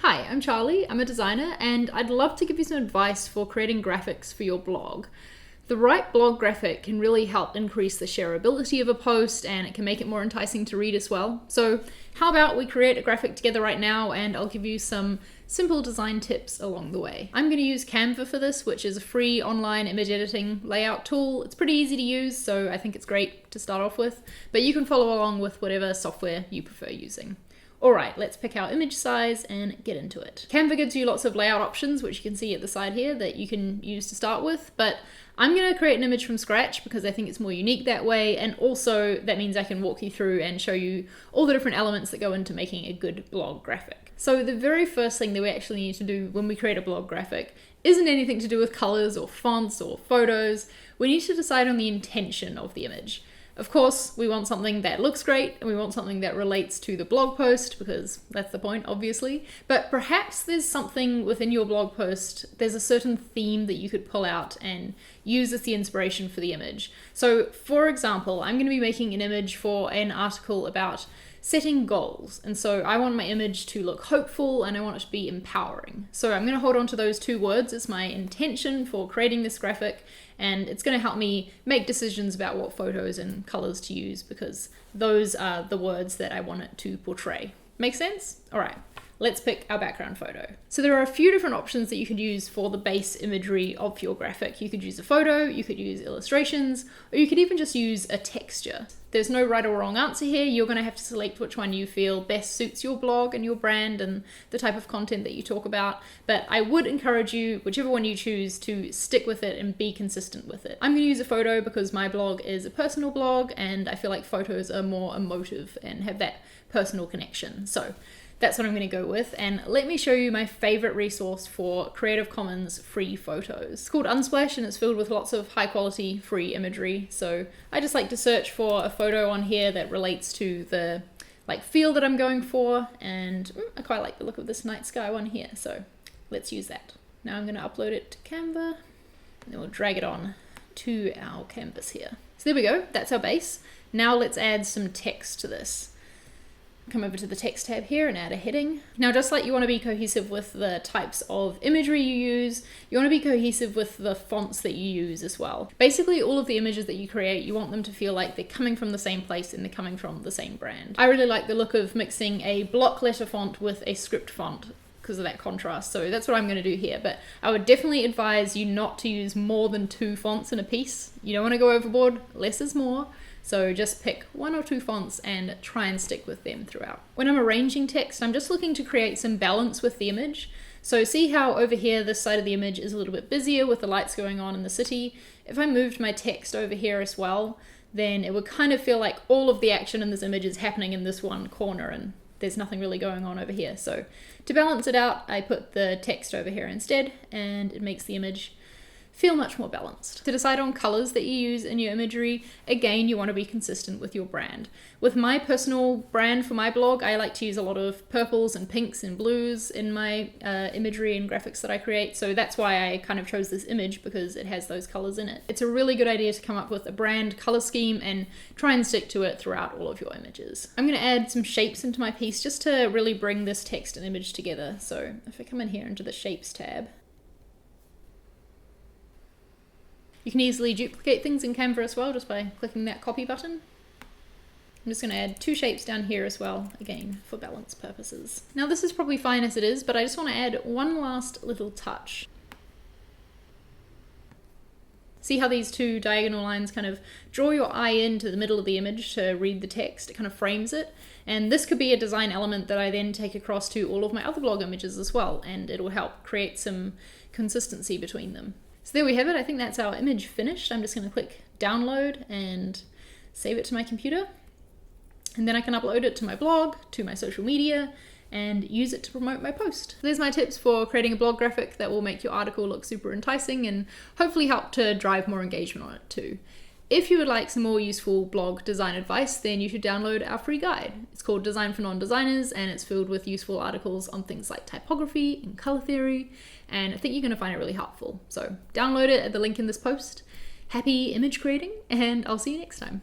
Hi, I'm Charlie, I'm a designer, and I'd love to give you some advice for creating graphics for your blog. The right blog graphic can really help increase the shareability of a post, and it can make it more enticing to read as well. So how about we create a graphic together right now, and I'll give you some simple design tips along the way. I'm going to use Canva for this, which is a free online image editing layout tool. It's pretty easy to use, so I think it's great to start off with, but you can follow along with whatever software you prefer using. Alright, let's pick our image size and get into it. Canva gives you lots of layout options, which you can see at the side here, that you can use to start with, but I'm going to create an image from scratch because I think it's more unique that way, and also that means I can walk you through and show you all the different elements that go into making a good blog graphic. So the very first thing that we actually need to do when we create a blog graphic isn't anything to do with colors or fonts or photos. We need to decide on the intention of the image. Of course, we want something that looks great and we want something that relates to the blog post because that's the point, obviously. But perhaps there's something within your blog post, there's a certain theme that you could pull out and use as the inspiration for the image. So for example, I'm going to be making an image for an article about setting goals. And so I want my image to look hopeful and I want it to be empowering. So I'm going to hold on to those two words as my intention for creating this graphic, and it's going to help me make decisions about what photos and colors to use because those are the words that I want it to portray. Make sense? All right. Let's pick our background photo. So there are a few different options that you could use for the base imagery of your graphic. You could use a photo, you could use illustrations, or you could even just use a texture. There's no right or wrong answer here. You're going to have to select which one you feel best suits your blog and your brand and the type of content that you talk about. But I would encourage you, whichever one you choose, to stick with it and be consistent with it. I'm going to use a photo because my blog is a personal blog and I feel like photos are more emotive and have that personal connection. So that's what I'm going to go with, and let me show you my favorite resource for Creative Commons free photos. It's called Unsplash and it's filled with lots of high quality free imagery. So I just like to search for a photo on here that relates to the feel that I'm going for, and I quite like the look of this night sky one here, so let's use that. Now I'm going to upload it to Canva and then we'll drag it on to our canvas here. So there we go, that's our base. Now let's add some text to this. Come over to the text tab here and add a heading. Now, just like you want to be cohesive with the types of imagery you use, you want to be cohesive with the fonts that you use as well. Basically, all of the images that you create, you want them to feel like they're coming from the same place and they're coming from the same brand. I really like the look of mixing a block letter font with a script font because of that contrast. So that's what I'm going to do here. But I would definitely advise you not to use more than 2 fonts in a piece. You don't want to go overboard. Less is more. So just pick 1 or 2 fonts and try and stick with them throughout. When I'm arranging text, I'm just looking to create some balance with the image. So see how over here, this side of the image is a little bit busier with the lights going on in the city. If I moved my text over here as well, then it would kind of feel like all of the action in this image is happening in this one corner and there's nothing really going on over here. So to balance it out, I put the text over here instead, and it makes the image feel much more balanced. To decide on colors that you use in your imagery, again, you want to be consistent with your brand. With my personal brand for my blog, I like to use a lot of purples and pinks and blues in my imagery and graphics that I create. So that's why I kind of chose this image, because it has those colors in it. It's a really good idea to come up with a brand color scheme and try and stick to it throughout all of your images. I'm going to add some shapes into my piece just to really bring this text and image together. So if I come in here into the shapes tab, you can easily duplicate things in Canva as well just by clicking that copy button. I'm just going to add 2 shapes down here as well, again, for balance purposes. Now this is probably fine as it is, but I just want to add one last little touch. See how these 2 diagonal lines kind of draw your eye into the middle of the image to read the text? It kind of frames it. And this could be a design element that I then take across to all of my other blog images as well, and it'll help create some consistency between them. So there we have it. I think that's our image finished. I'm just going to click download and save it to my computer. And then I can upload it to my blog, to my social media, and use it to promote my post. There's my tips for creating a blog graphic that will make your article look super enticing and hopefully help to drive more engagement on it too. If you would like some more useful blog design advice, then you should download our free guide. It's called Design for Non-Designers, and it's filled with useful articles on things like typography and color theory, and I think you're going to find it really helpful. So download it at the link in this post. Happy image creating, and I'll see you next time.